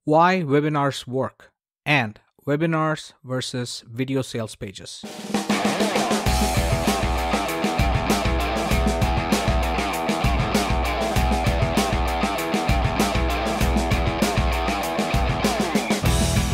Why webinars work, and webinars versus video sales pages.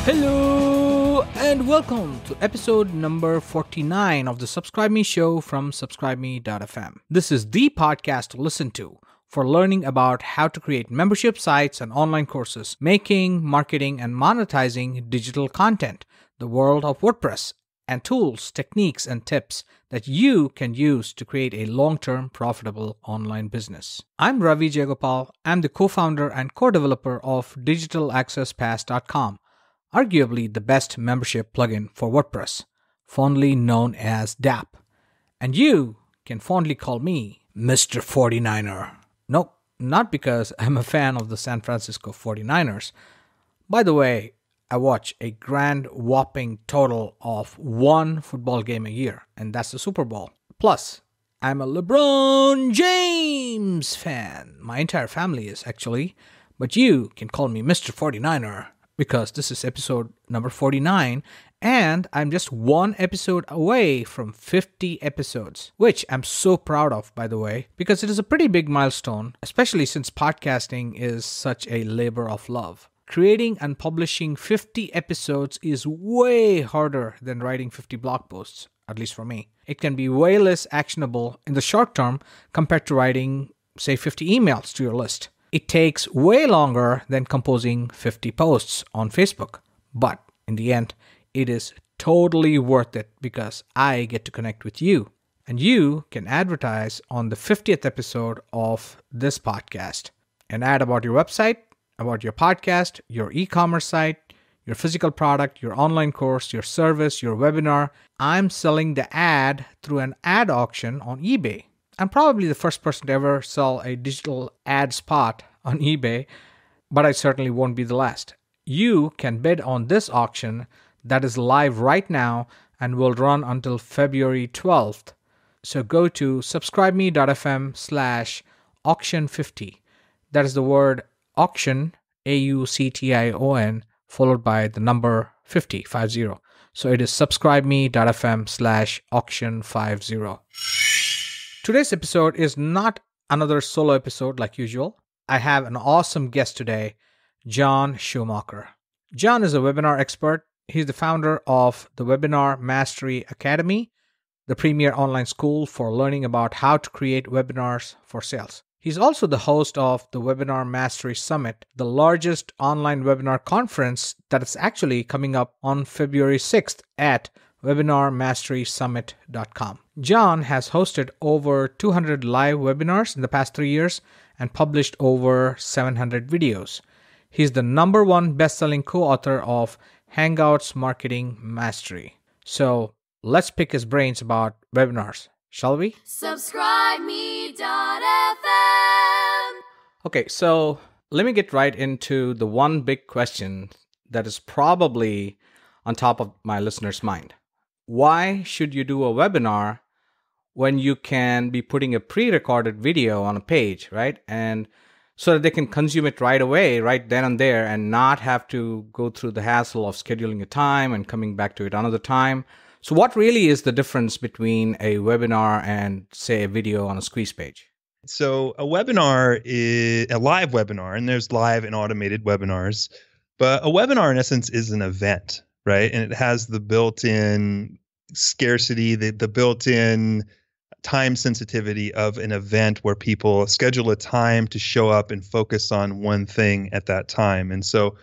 Hello and welcome to episode number 49 of the Subscribe Me show from subscribeme.fm. This is the podcast to listen to for learning about how to create membership sites and online courses, making, marketing, and monetizing digital content, the world of WordPress, and tools, techniques, and tips that you can use to create a long-term profitable online business. I'm Ravi Jayagopal. I'm the co-founder and co-developer of digitalaccesspass.com, arguably the best membership plugin for WordPress, fondly known as DApp. And you can fondly call me Mr. 49er. Nope, not because I'm a fan of the San Francisco 49ers. By the way, I watch a grand whopping total of one football game a year, and that's the Super Bowl. Plus, I'm a LeBron James fan. My entire family is actually, but you can call me Mr. 49er. Because this is episode number 49, and I'm just one episode away from 50 episodes, which I'm so proud of, by the way, because it is a pretty big milestone, especially since podcasting is such a labor of love. Creating and publishing 50 episodes is way harder than writing 50 blog posts, at least for me. It can be way less actionable in the short term compared to writing, say, 50 emails to your list. It takes way longer than composing 50 posts on Facebook. But in the end, it is totally worth it because I get to connect with you. And you can advertise on the 50th episode of this podcast. An ad about your website, about your podcast, your e-commerce site, your physical product, your online course, your service, your webinar. I'm selling the ad through an ad auction on eBay. I'm probably the first person to ever sell a digital ad spot on eBay, but I certainly won't be the last. You can bid on this auction that is live right now and will run until February 12th. So go to subscribeme.fm/auction50. That is the word auction, AUCTION, followed by the number 50. So it is subscribeme.fm/auction50. Today's episode is not another solo episode like usual. I have an awesome guest today, John Schumacher. John is a webinar expert. He's the founder of the Webinar Mastery Academy, the premier online school for learning about how to create webinars for sales. He's also the host of the Webinar Mastery Summit, the largest online webinar conference that is actually coming up on February 6th at webinarmasterysummit.com. John has hosted over 200 live webinars in the past 3 years and published over 700 videos. He's the number one best-selling co-author of Hangouts Marketing Mastery. So let's pick his brains about webinars, shall we? SubscribeMe.fm. Okay, so let me get right into the one big question that is probably on top of my listener's mind. Why should you do a webinar when you can be putting a pre-recorded video on a page, right? And so that they can consume it right away, right then and there, and not have to go through the hassle of scheduling a time and coming back to it another time. So what really is the difference between a webinar and, say, a video on a squeeze page? So a webinar is a live webinar, and there's live and automated webinars. But a webinar, in essence, is an event, right? And it has the built-in scarcity, the built-in time sensitivity of an event where people schedule a time to show up and focus on one thing at that time. And so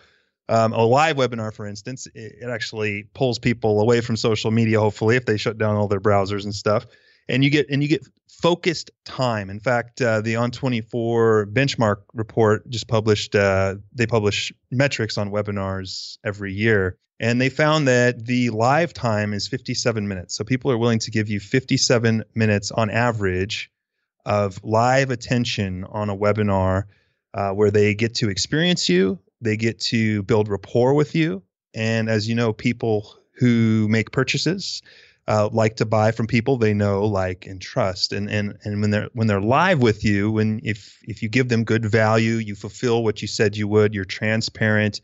a live webinar, for instance, it actually pulls people away from social media, hopefully, if they shut down all their browsers and stuff. And you get focused time. In fact, the On24 benchmark report just published, they publish metrics on webinars every year. And they found that the live time is 57 minutes. So people are willing to give you 57 minutes on average of live attention on a webinar where they get to experience you, they get to build rapport with you. And as you know, people who make purchases like to buy from people they know, like, and trust. And when they're live with you, if you give them good value, you fulfill what you said you would, you're transparent,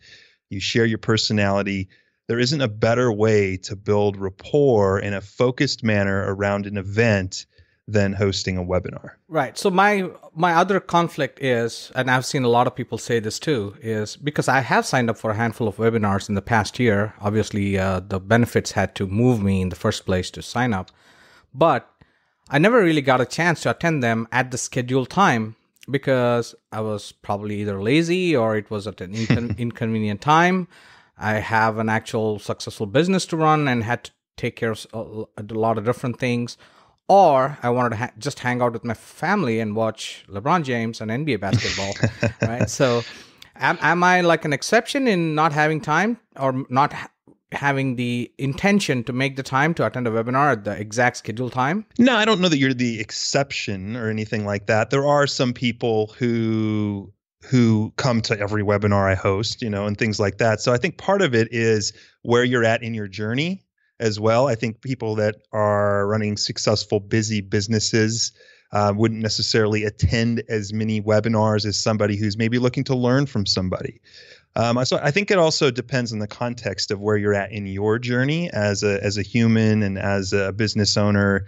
you share your personality. There isn't a better way to build rapport in a focused manner around an event than hosting a webinar. Right. So my other conflict is, and I've seen a lot of people say this too, is because I have signed up for a handful of webinars in the past year. Obviously, the benefits had to move me in the first place to sign up, but I never really got a chance to attend them at the scheduled time because I was probably either lazy or it was at an inconvenient time. I have an actual successful business to run and had to take care of a lot of different things. Or I wanted to just hang out with my family and watch LeBron James and NBA basketball, right? So am I like an exception in not having time or not having the intention to make the time to attend a webinar at the exact scheduled time? No, I don't know that you're the exception or anything like that. There are some people who come to every webinar I host, and things like that. So I think part of it is where you're at in your journey as well. I think people that are running successful, busy businesses wouldn't necessarily attend as many webinars as somebody who's maybe looking to learn from somebody. So I think it also depends on the context of where you're at in your journey as a human and as a business owner.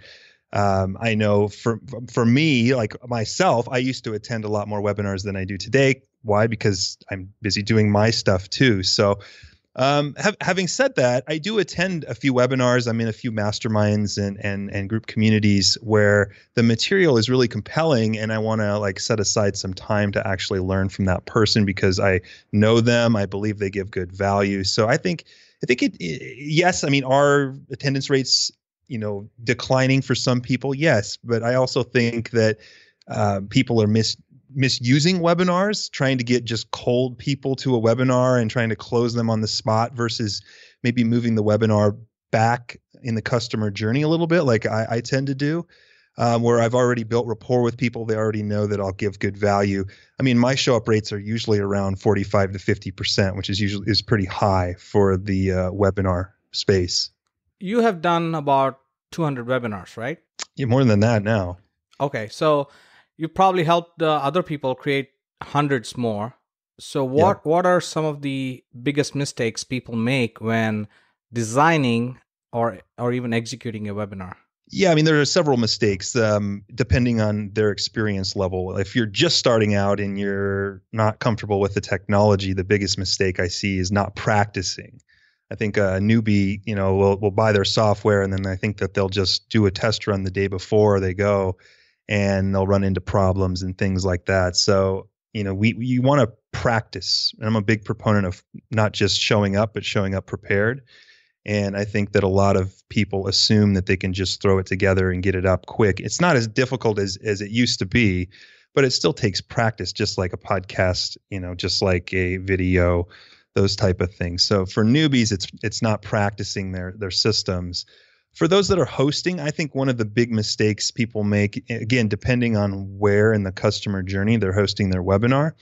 I know for me, like myself, I used to attend a lot more webinars than I do today. Why? Because I'm busy doing my stuff too. So having said that, I do attend a few webinars. I'm in a few masterminds and group communities where the material is really compelling, and I want to like set aside some time to actually learn from that person because I know them. I believe they give good value. So I think yes, I mean, are attendance rates, declining for some people? Yes, but I also think that people are misusing webinars, trying to get just cold people to a webinar and trying to close them on the spot versus maybe moving the webinar back in the customer journey a little bit, like I tend to do, where I've already built rapport with people. They already know that I'll give good value. I mean, my show up rates are usually around 45 to 50%, which is pretty high for the webinar space. You have done about 200 webinars, right? Yeah, more than that now. Okay, so you probably helped other people create hundreds more. So what are some of the biggest mistakes people make when designing or even executing a webinar? Yeah, I mean, there are several mistakes depending on their experience level. If you're just starting out and you're not comfortable with the technology, the biggest mistake I see is not practicing. I think a newbie, will buy their software and then I think that they'll just do a test run the day before they go, and they'll run into problems and things like that. So, you want to practice. And I'm a big proponent of not just showing up, but showing up prepared. And I think that a lot of people assume that they can just throw it together and get it up quick. It's not as difficult as it used to be, but it still takes practice, just like a podcast, just like a video, those type of things. So for newbies, it's not practicing their systems. For those that are hosting, I think one of the big mistakes people make, again, depending on where in the customer journey they're hosting their webinar,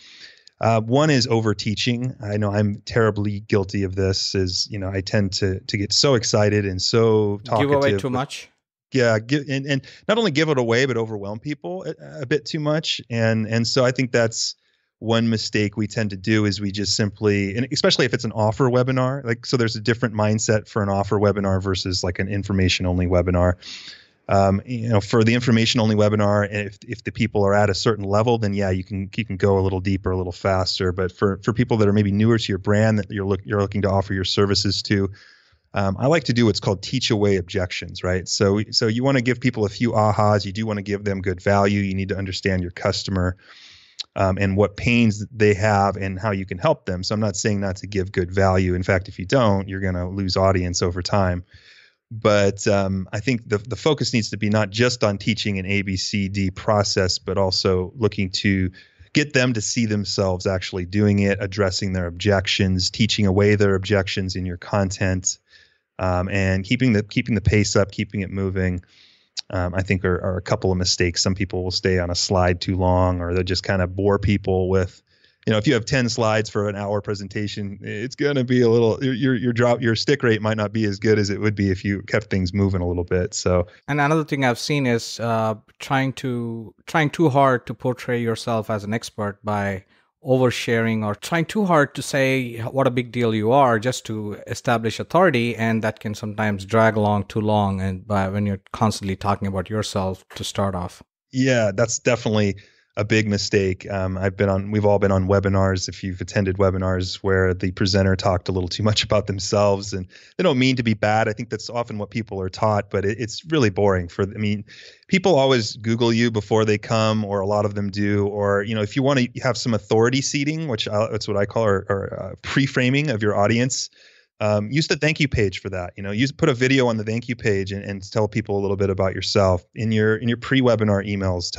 one is over teaching. I know I'm terribly guilty of this. I tend to get so excited and so talkative. Give away too much. Yeah, and not only give it away, but overwhelm people a bit too much. And so I think that's one mistake we tend to do is we just simply, and especially if it's an offer webinar, so there's a different mindset for an offer webinar versus like an information only webinar. For the information only webinar, if the people are at a certain level, then yeah, you can go a little deeper, a little faster. But for people that are maybe newer to your brand that you're looking to offer your services to, I like to do what's called teach away objections, right? So you want to give people a few ahas. You do want to give them good value. You need to understand your customer. And what pains they have and how you can help them. So I'm not saying not to give good value. In fact, if you don't, you're going to lose audience over time. But I think the focus needs to be not just on teaching an ABCD process, but also looking to get them to see themselves actually doing it, addressing their objections, teaching away their objections in your content, and keeping the pace up, keeping it moving. I think are a couple of mistakes. Some people will stay on a slide too long, or they'll just kind of bore people with, if you have 10 slides for an hour presentation, it's going to be a little, your stick rate might not be as good as it would be if you kept things moving a little bit. So, and another thing I've seen is trying too hard to portray yourself as an expert by oversharing or trying too hard to say what a big deal you are just to establish authority, and that can sometimes drag along too long and by when you're constantly talking about yourself to start off. Yeah, that's definitely a big mistake. We've all been on webinars, if you've attended webinars where the presenter talked a little too much about themselves, and they don't mean to be bad. I think that's often what people are taught, but it's really boring I mean, people always Google you before they come, or a lot of them do, or, if you want to have some authority seating, that's what I call, or pre-framing of your audience. Use the thank you page for that. Put a video on the thank you page and tell people a little bit about yourself in your pre-webinar emails.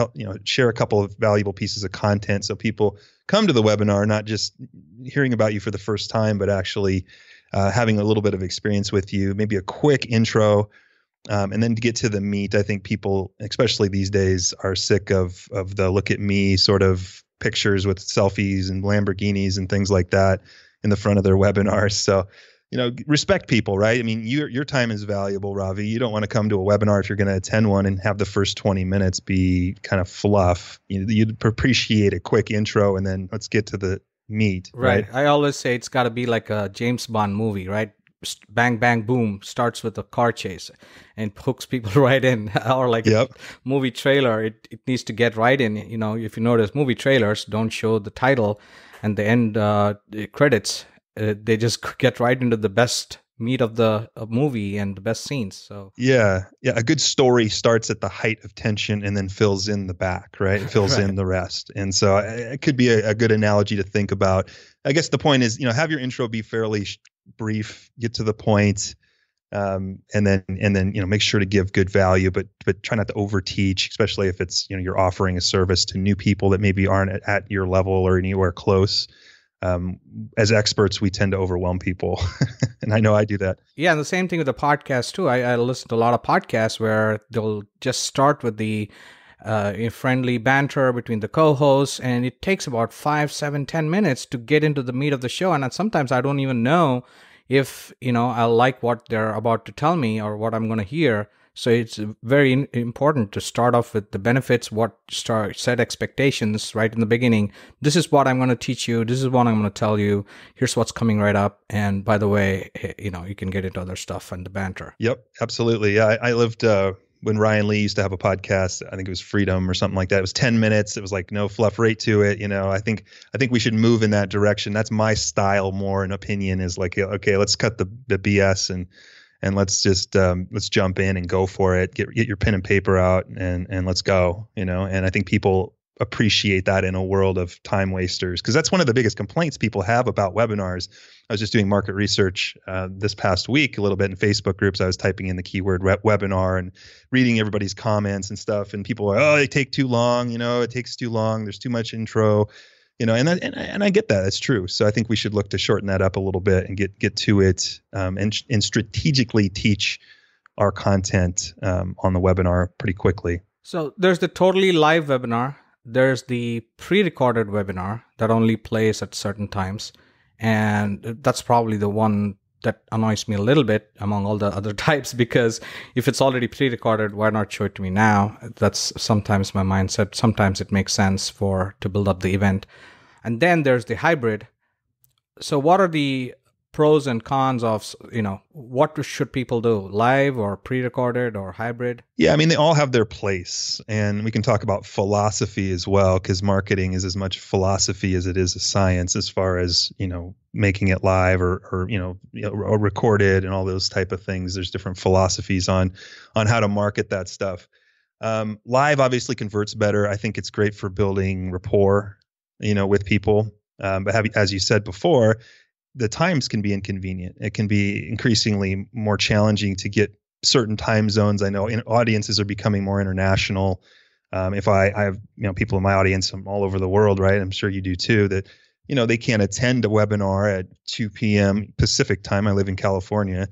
Share a couple of valuable pieces of content so people come to the webinar, not just hearing about you for the first time, but actually having a little bit of experience with you. Maybe a quick intro, and then to get to the meat. I think people, especially these days, are sick of the look at me sort of pictures with selfies and Lamborghinis and things like that in the front of their webinars. So, respect people, right? I mean, your time is valuable, Ravi. You don't want to come to a webinar if you're going to attend one and have the first 20 minutes be kind of fluff. You'd appreciate a quick intro and then let's get to the meat, right? I always say it's got to be like a James Bond movie, right? Bang, bang, boom, starts with a car chase and hooks people right in. Or like a movie trailer, it needs to get right in. If you notice, movie trailers don't show the title and the end credits. They just get right into the best meat of the movie and the best scenes. So yeah, a good story starts at the height of tension and then fills in the back, right? It fills in the rest. And so it could be a good analogy to think about. I guess the point is, have your intro be fairly brief, get to the point, and then make sure to give good value, but try not to overteach, especially if it's you're offering a service to new people that maybe aren't at your level or anywhere close. As experts, we tend to overwhelm people. And I know I do that. Yeah. And the same thing with the podcast too. I listen to a lot of podcasts where they'll just start with the friendly banter between the co-hosts, and it takes about 5, 7, 10 minutes to get into the meat of the show. And sometimes I don't even know if, I like what they're about to tell me or what I'm going to hear. So it's very important to start off with the benefits, set expectations right in the beginning. This is what I'm going to teach you. This is what I'm going to tell you. Here's what's coming right up. And by the way, you can get into other stuff and the banter. Yep, absolutely. Yeah, I lived when Ryan Lee used to have a podcast. I think it was Freedom or something like that. It was 10 minutes. It was like no fluff, right to it. I think we should move in that direction. That's my style more. An opinion is like, okay, let's cut the BS and let's just let's jump in and go for it. Get your pen and paper out and let's go. And I think people appreciate that in a world of time wasters, because that's one of the biggest complaints people have about webinars. I was just doing market research this past week a little bit in Facebook groups. I was typing in the keyword webinar and reading everybody's comments and stuff. And people are, they take too long. It takes too long. There's too much intro. And I get that. That's true. So I think we should look to shorten that up a little bit and get to it, and strategically teach our content on the webinar pretty quickly. So there's the totally live webinar. There's the pre-recorded webinar that only plays at certain times, and that's probably the one that annoys me a little bit among all the other types, because if it's already pre-recorded, why not show it to me now? That's sometimes my mindset. Sometimes it makes sense to build up the event. And then there's the hybrid. So what are the pros and cons of, what should people do? Live or pre-recorded or hybrid? Yeah, I mean, they all have their place. And we can talk about philosophy as well, because marketing is as much philosophy as it is a science, as far as, making it live or recorded and all those type of things. There's different philosophies on how to market that stuff. Live obviously converts better. I think it's great for building rapport, with people. But as you said before, the times can be inconvenient. It can be increasingly more challenging to get certain time zones. I know audiences are becoming more international. If I have people in my audience from all over the world, right? I'm sure you do too, that they can't attend a webinar at 2 p.m. Pacific time. I live in California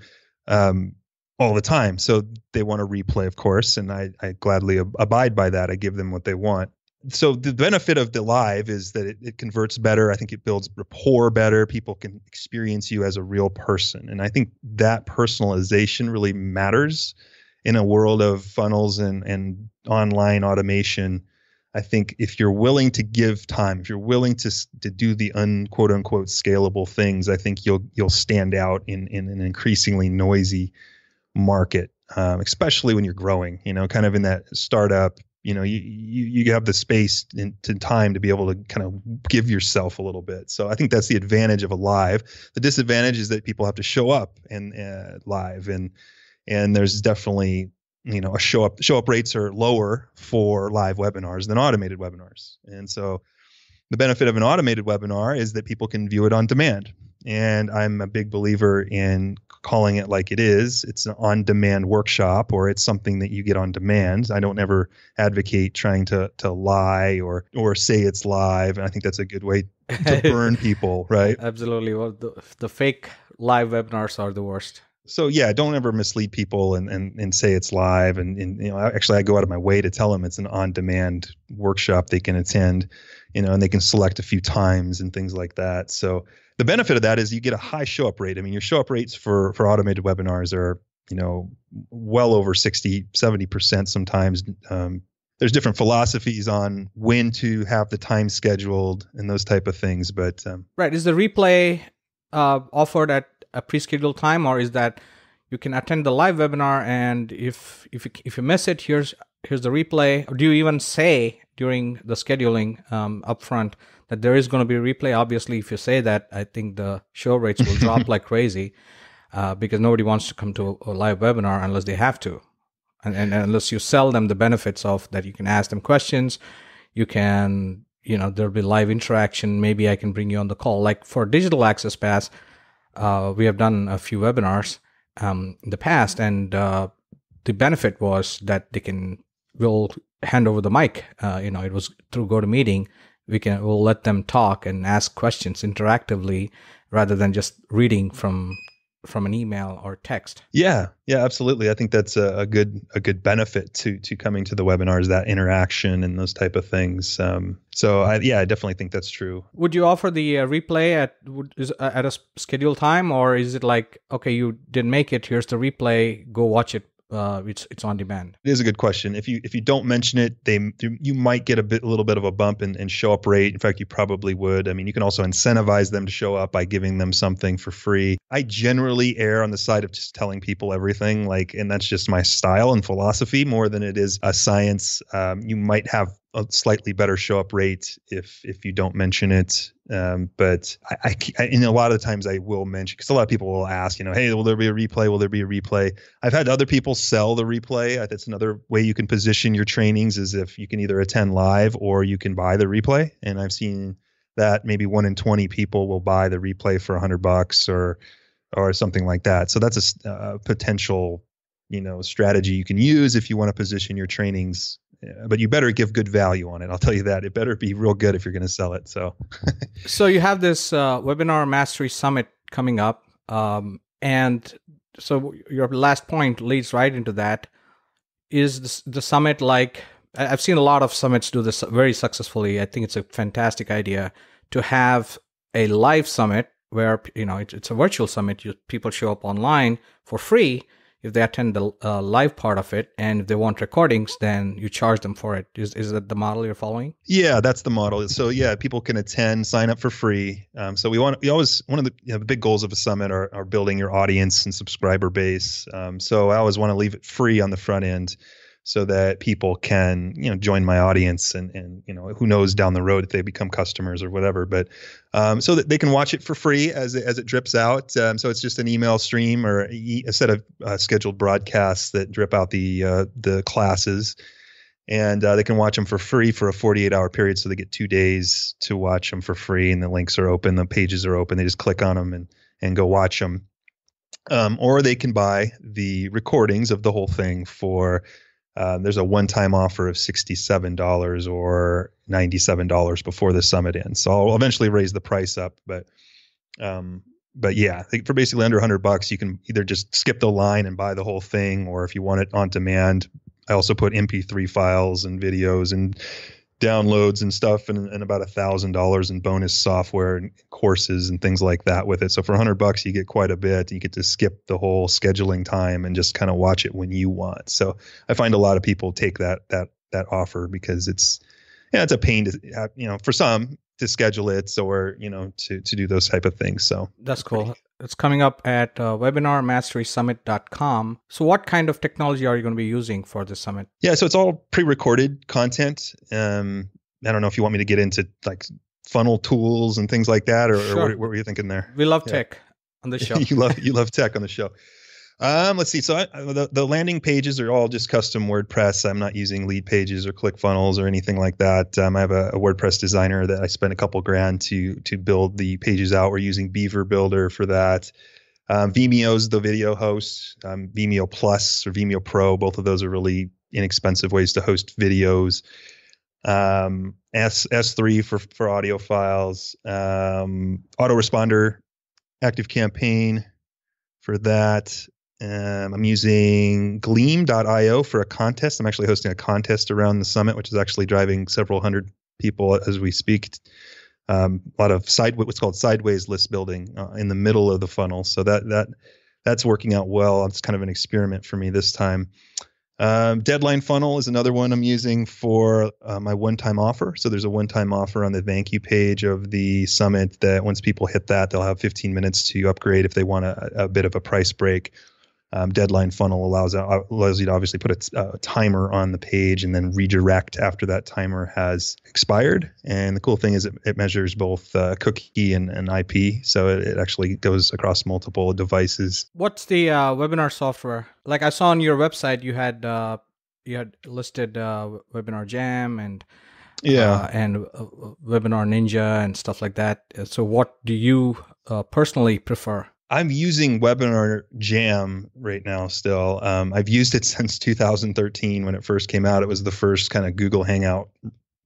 all the time. So they want a replay, of course, and I gladly abide by that. I give them what they want. So the benefit of the live is that it converts better. I think it builds rapport better. People can experience you as a real person. And I think that personalization really matters in a world of funnels and online automation. I think if you're willing to give time, if you're willing to do the quote unquote scalable things, I think you'll stand out in an increasingly noisy market, especially when you're growing. Kind of in that startup. You have the space and time to be able to kind of give yourself a little bit. So I think that's the advantage of a live. The disadvantage is that people have to show up and live, and there's definitely a show up rates are lower for live webinars than automated webinars. And so the benefit of an automated webinar is that people can view it on demand. And I'm a big believer in calling it like it is. It's an on-demand workshop, or it's something that you get on demand. I don't ever advocate trying to lie or say it's live. And I think that's a good way to burn people, right? Absolutely. Well, the fake live webinars are the worst. So yeah, don't ever mislead people and say it's live. And actually I go out of my way to tell them it's an on-demand workshop they can attend, and they can select a few times and things like that. So the benefit of that is you get a high show up rate. I mean, your show up rates for automated webinars are, well over 60-70% sometimes. There's different philosophies on when to have the time scheduled and those type of things. But right. Is the replay offered at a pre-scheduled time, or is that you can attend the live webinar and if you miss it, here's the replay? Or do you even say during the scheduling upfront that there is going to be a replay? Obviously, if you say that, I think the show rates will drop like crazy because nobody wants to come to a live webinar unless they have to, and unless you sell them the benefits of that. You can ask them questions, you can, there'll be live interaction. Maybe I can bring you on the call. Like for Digital Access Pass, we have done a few webinars in the past, and the benefit was that we'll hand over the mic. It was through GoToMeeting. We'll let them talk and ask questions interactively rather than just reading from an email or text. Yeah, absolutely. I think that's a good benefit to coming to the webinars, that interaction and those type of things. So I definitely think that's true. Would you offer the replay at a scheduled time, or is it like, okay, you didn't make it, here's the replay, go watch it? It's on demand. It is a good question. If you don't mention it, you might get a little bit of a bump in show up rate. In fact, you probably would. I mean, you can also incentivize them to show up by giving them something for free. I generally err on the side of just telling people everything, and that's just my style and philosophy more than it is a science. You might have a slightly better show up rate if you don't mention it. But I a lot of the times I will mention, because a lot of people will ask, hey, will there be a replay? Will there be a replay? I've had other people sell the replay. That's another way you can position your trainings, is if you can either attend live or you can buy the replay. And I've seen that maybe 1 in 20 people will buy the replay for $100 or something like that. So that's a potential, strategy you can use if you want to position your trainings. But you better give good value on it. I'll tell you that. It better be real good if you're going to sell it. So you have this Webinar Mastery Summit coming up. And so your last point leads right into that. Is the summit like, I've seen a lot of summits do this very successfully. I think it's a fantastic idea to have a live summit where, it's a virtual summit. People show up online for free if they attend the live part of it, and if they want recordings, then you charge them for it. Is that the model you're following? Yeah, that's the model. So people can attend, sign up for free. So one of the big goals of a summit are building your audience and subscriber base. So I always want to leave it free on the front end, so that people can, join my audience and who knows down the road if they become customers or whatever, but so that they can watch it for free as it drips out. So it's just an email stream or a set of scheduled broadcasts that drip out the classes, and they can watch them for free for a 48-hour period. So they get 2 days to watch them for free, and the links are open, the pages are open. They just click on them and go watch them. Or they can buy the recordings of the whole thing for there's a one-time offer of $67 or $97 before the summit ends. So I'll eventually raise the price up, but yeah, I think for basically under $100, you can either just skip the line and buy the whole thing, or if you want it on demand, I also put MP3 files and videos and downloads and stuff, and about $1,000 in bonus software and courses and things like that with it. So for $100, you get quite a bit. You get to skip the whole scheduling time and just kind of watch it when you want. So I find a lot of people take that offer because it's yeah, it's a pain to for some to schedule it or to do those type of things. So That's cool. It's coming up at webinarmasterysummit.com. So what kind of technology are you going to be using for this summit? yeah, so it's all pre-recorded content. I don't know if you want me to get into like funnel tools and things like that, or Sure. what were you thinking there? We love Yeah. tech on the show. you love tech on the show. Let's see. So the landing pages are all just custom WordPress. I'm not using lead pages or ClickFunnels or anything like that. I have a WordPress designer that I spent a couple grand to build the pages out. We're using Beaver Builder for that. Vimeo's the video host. Vimeo Plus or Vimeo Pro. Both of those are really inexpensive ways to host videos. S3 for audio files. Autoresponder, ActiveCampaign for that. I'm using Gleam.io for a contest. I'm actually hosting a contest around the summit, which is actually driving several hundred people as we speak. A lot of what's called sideways list building in the middle of the funnel. So that's working out well. It's kind of an experiment for me this time. Deadline funnel is another one I'm using for my one-time offer. So there's a one-time offer on the thank you page of the summit that once people hit that, they'll have 15 minutes to upgrade if they want a bit of a price break. Deadline funnel allows you to obviously put a timer on the page and then redirect after that timer has expired. And the cool thing is it measures both cookie and IP. So it actually goes across multiple devices. What's the webinar software? Like I saw on your website, you had listed Webinar Jam and Webinar Ninja and stuff like that. So what do you personally prefer? I'm using Webinar Jam right now still. I've used it since 2013 when it first came out. It was the first kind of Google Hangout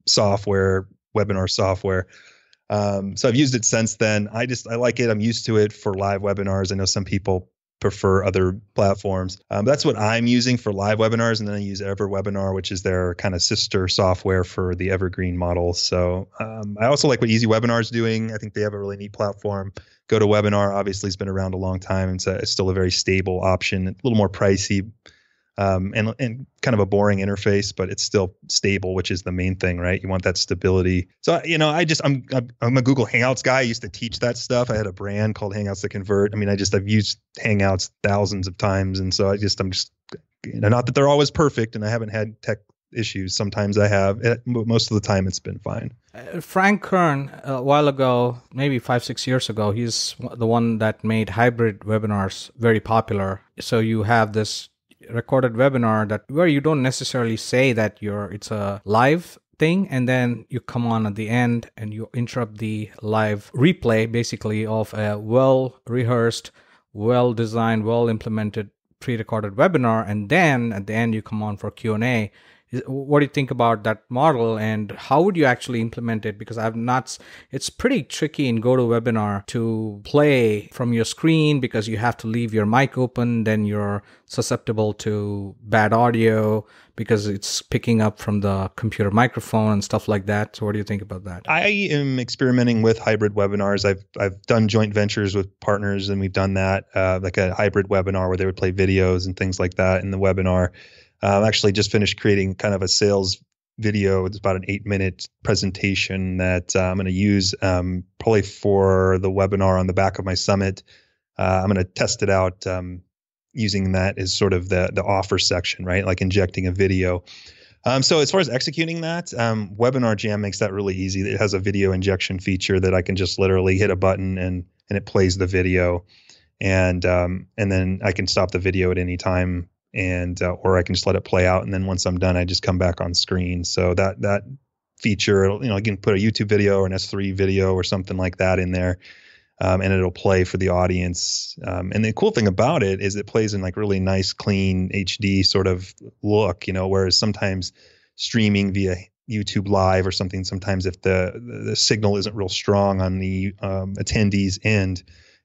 software, webinar software. So I've used it since then. I like it. I'm used to it for live webinars. I know some people prefer other platforms. That's what I'm using for live webinars. And then I use EverWebinar, which is their kind of sister software for the evergreen model. So I also like what Easy Webinar is doing. I think they have a really neat platform. GoToWebinar obviously has been around a long time. It's still a very stable option, a little more pricey, and kind of a boring interface, but it's still stable, which is the main thing, right? You want that stability. So I'm a Google Hangouts guy. I used to teach that stuff. I had a brand called Hangouts to Convert. I mean, I've used Hangouts thousands of times, and so I'm just not that they're always perfect, and I haven't had tech issues. Sometimes I have. Most of the time, it's been fine. Frank Kern, a while ago, maybe 5-6 years ago, he's the one that made hybrid webinars very popular. So you have this recorded webinar where you don't necessarily say that it's a live thing, and then you come on at the end and you interrupt the live replay, basically, of a well-rehearsed, well-designed, well-implemented pre-recorded webinar, and then at the end you come on for Q&A. What do you think about that model, and how would you actually implement it? Because it's pretty tricky in GoToWebinar to play from your screen because you have to leave your mic open, then you're susceptible to bad audio because it's picking up from the computer microphone and stuff like that. So what do you think about that? I am experimenting with hybrid webinars. I've done joint ventures with partners, and we've done that, like a hybrid webinar where they would play videos and things like that in the webinar. Actually just finished creating kind of a sales video. It's about an 8-minute presentation that I'm going to use probably for the webinar on the back of my summit. I'm going to test it out using that as sort of the offer section, right? Like injecting a video. So as far as executing that, Webinar Jam makes that really easy. It has a video injection feature that I can just literally hit a button and it plays the video. And then I can stop the video at any time. Or I can just let it play out, and then once I'm done, I just come back on screen. So that feature, you can put a YouTube video or an S3 video or something like that in there, and it'll play for the audience. And the cool thing about it is it plays in like really nice, clean HD sort of look, whereas sometimes streaming via YouTube Live or something, sometimes if the signal isn't real strong on the attendees' end,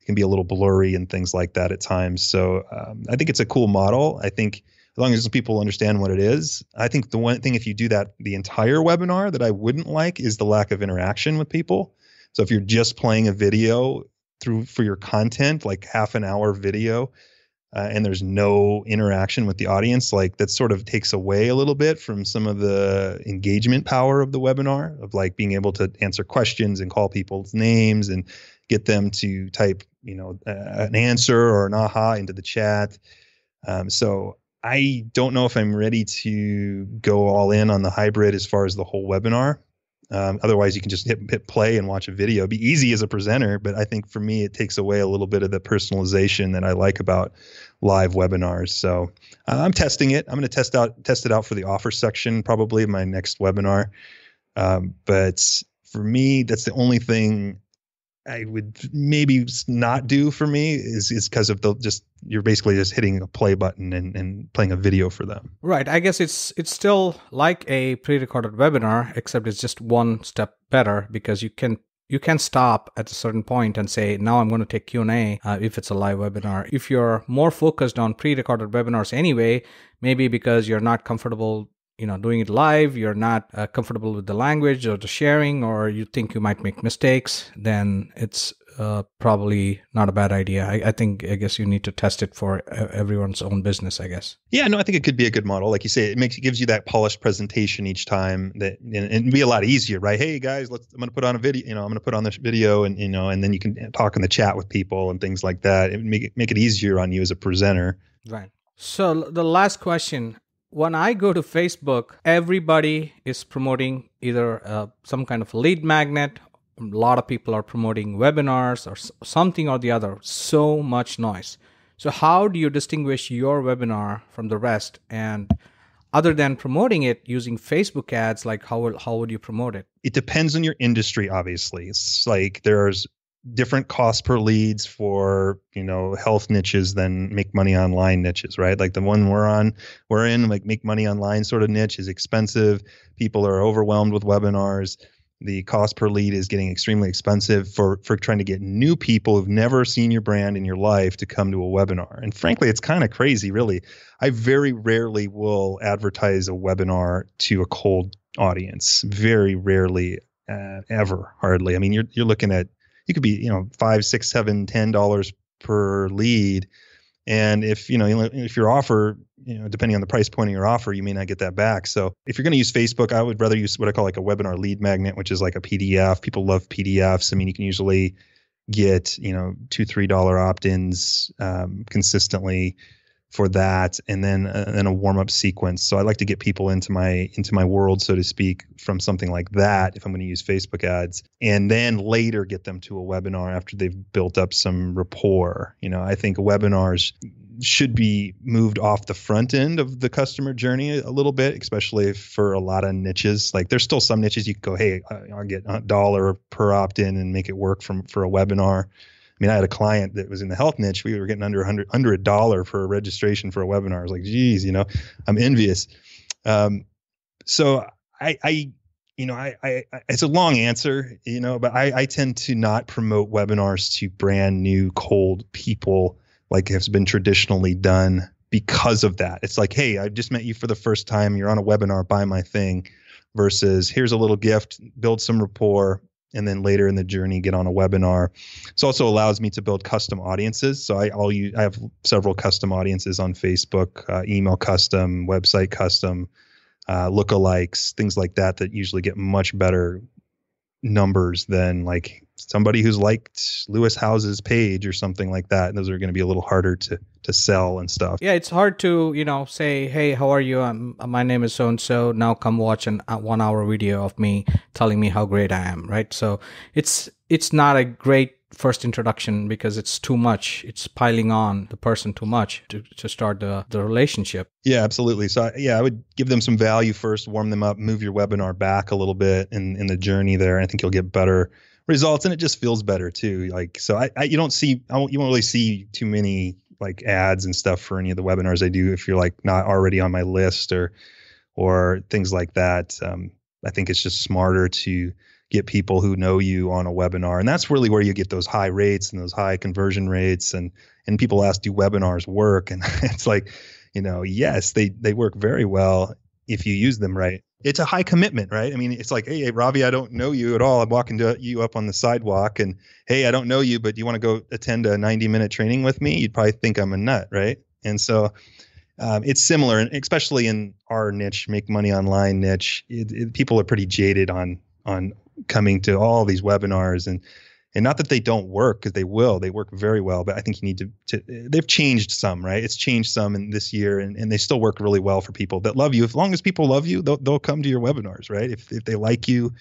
can be a little blurry and things like that at times. So I think it's a cool model. I think as long as people understand what it is, I think the one thing, if you do that the entire webinar, that I wouldn't like is the lack of interaction with people. So if you're just playing a video for your content, like half an hour video, and there's no interaction with the audience, like that sort of takes away a little bit from some of the engagement power of the webinar, of like being able to answer questions and call people's names and get them to type, an answer or an aha into the chat. So I don't know if I'm ready to go all in on the hybrid as far as the whole webinar. Otherwise, you can just hit play and watch a video. It'd be easy as a presenter, but I think for me, it takes away a little bit of the personalization that I like about live webinars. So I'm testing it. I'm going to test it out for the offer section, probably in my next webinar. But for me, that's the only thing I would maybe not do for me is because of you're basically just hitting a play button and playing a video for them. Right. I guess it's still like a pre-recorded webinar, except it's just one step better because you can stop at a certain point and say, now I'm going to take Q&A if it's a live webinar. If you're more focused on pre-recorded webinars anyway, maybe because you're not comfortable doing it live, you're not comfortable with the language or the sharing, or you think you might make mistakes, then it's probably not a bad idea. I guess you need to test it for everyone's own business, I guess. Yeah, no, I think it could be a good model. Like you say, it gives you that polished presentation each time and it'd be a lot easier, right? Hey guys, I'm going to put on a video, I'm going to put on this video and then you can talk in the chat with people and things like that. It would make it easier on you as a presenter. Right. So the last question. When I go to Facebook, everybody is promoting either some kind of lead magnet. A lot of people are promoting webinars or something or the other. So much noise. So how do you distinguish your webinar from the rest? And other than promoting it using Facebook ads, like how would you promote it? It depends on your industry, obviously. It's like there's different costs per leads for, health niches than make money online niches, right? Like the one we're in, like make money online sort of niche is expensive. People are overwhelmed with webinars. The cost per lead is getting extremely expensive for trying to get new people who've never seen your brand in your life to come to a webinar. And frankly, it's kind of crazy, really. I very rarely will advertise a webinar to a cold audience. Very rarely, ever, hardly. I mean, you're looking at, you could be, $5, $6, $7, $10 per lead. And if your offer, depending on the price point of your offer, you may not get that back. So if you're going to use Facebook, I would rather use what I call like a webinar lead magnet, which is like a PDF. People love PDFs. I mean, you can usually get, $2, $3 opt-ins consistently for that, and then a warm-up sequence. So I like to get people into my world, so to speak, from something like that if I'm going to use Facebook ads, and then later get them to a webinar after they've built up some rapport. I think webinars should be moved off the front end of the customer journey a little bit, especially for a lot of niches. Like there's still some niches you can go, hey, I'll get $1 per opt-in and make it work for a webinar. I mean, I had a client that was in the health niche. We were getting under $100 for a registration for a webinar. I was like, geez, I'm envious. So I it's a long answer, but I tend to not promote webinars to brand new cold people like has been traditionally done because of that. It's like, hey, I just met you for the first time. You're on a webinar, buy my thing, versus here's a little gift, build some rapport, and then later in the journey, get on a webinar. This also allows me to build custom audiences. So I have several custom audiences on Facebook, email custom, website custom, lookalikes, things like that usually get much better numbers than like somebody who's liked Lewis House's page or something like that. And those are going to be a little harder to sell and stuff. Yeah, it's hard to, say, hey, how are you? My name is so-and-so. Now come watch an 1 hour video of me telling me how great I am, right? So it's not a great first introduction because it's too much. It's piling on the person too much to start the relationship. Yeah, absolutely. So I would give them some value first, warm them up, move your webinar back a little bit in the journey there. I think you'll get better results, and it just feels better too. Like, so you won't really see too many like ads and stuff for any of the webinars I do if you're like not already on my list or things like that. I think it's just smarter to get people who know you on a webinar, and that's really where you get those high rates and those high conversion rates. And people ask, do webinars work? And it's like, yes, they work very well if you use them right. It's a high commitment, right? I mean, it's like, hey, Ravi, I don't know you at all. I'm walking to you up on the sidewalk and, hey, I don't know you, but do you want to go attend a 90-minute training with me? You'd probably think I'm a nut, right? And so it's similar, and especially in our niche, make money online niche. People are pretty jaded on coming to all these webinars, and not that they don't work, because they work very well. But I think you need to they've changed some, right? It's changed some in this year, and they still work really well for people that love you. As long as people love you, they'll come to your webinars, right? If they like you.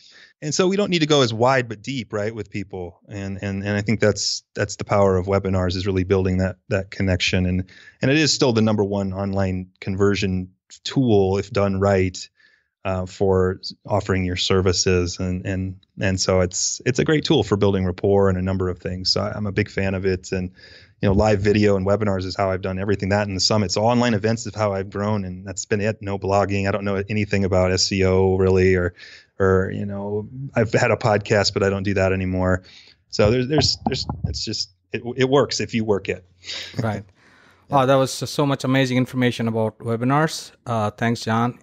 And so we don't need to go as wide but deep, right, with people. And I think that's the power of webinars, is really building that connection. And it is still the number one online conversion tool if done right, for offering your services. And so it's a great tool for building rapport and a number of things. So I'm a big fan of it. And live video and webinars is how I've done everything. That and the summit. So online events is how I've grown, and that's been it. No blogging. I don't know anything about SEO really, or I've had a podcast, but I don't do that anymore. So there's it's just it works if you work it. Right. Wow, that was so much amazing information about webinars. Thanks, John.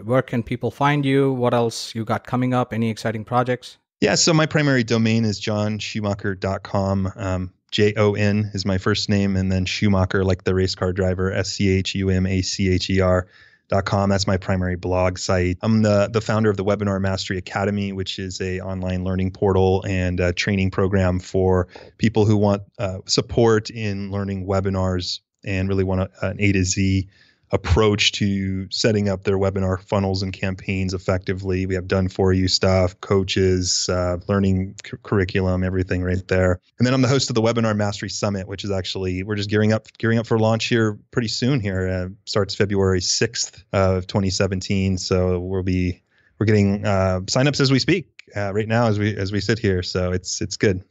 Where can people find you? What else you got coming up? Any exciting projects? Yeah, so my primary domain is johnschumacher.com. Jon is my first name, and then Schumacher, like the race car driver, SCHUMACHER.com. That's my primary blog site. I'm the founder of the Webinar Mastery Academy, which is a online learning portal and a training program for people who want support in learning webinars and really want an A to Z approach to setting up their webinar funnels and campaigns effectively. We have done for you stuff, coaches, learning curriculum, everything right there. And then I'm the host of the Webinar Mastery Summit, which is actually, we're just gearing up for launch here pretty soon here. Starts February 6th of 2017. So we're getting signups as we speak right now as we sit here. So it's good.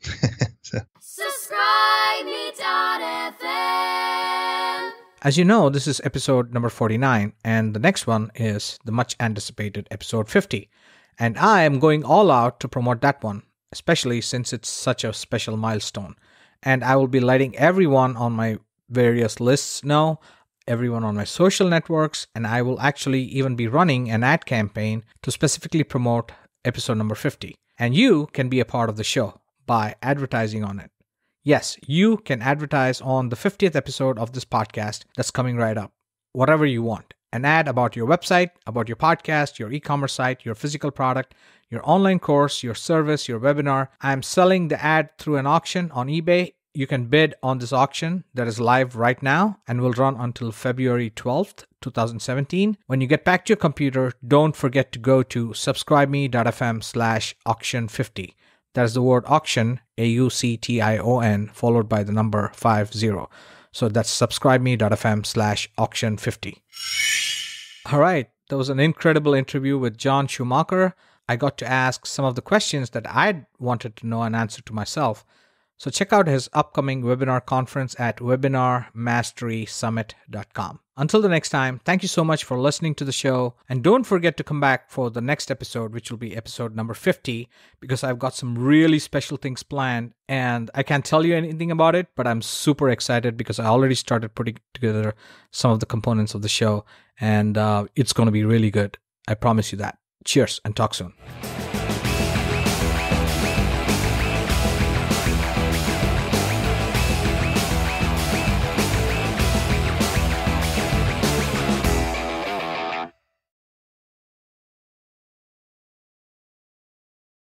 So. SubscribeMe.fm. As you know, this is episode number 49, and the next one is the much anticipated episode 50. And I am going all out to promote that one, especially since it's such a special milestone. And I will be letting everyone on my various lists know, everyone on my social networks, and I will actually even be running an ad campaign to specifically promote episode number 50. And you can be a part of the show by advertising on it. Yes, you can advertise on the 50th episode of this podcast that's coming right up. Whatever you want. An ad about your website, about your podcast, your e-commerce site, your physical product, your online course, your service, your webinar. I'm selling the ad through an auction on eBay. You can bid on this auction that is live right now and will run until February 12th, 2017. When you get back to your computer, don't forget to go to subscribeme.fm/auction50. That is the word auction, AUCTION, followed by the number 50. So that's subscribeme.fm/auction50. All right. That was an incredible interview with John Schumacher. I got to ask some of the questions that I wanted to know and answer to myself. So check out his upcoming webinar conference at webinarmasterysummit.com. Until the next time, thank you so much for listening to the show. And don't forget to come back for the next episode, which will be episode number 50, because I've got some really special things planned. And I can't tell you anything about it, but I'm super excited because I already started putting together some of the components of the show. And it's going to be really good. I promise you that. Cheers and talk soon.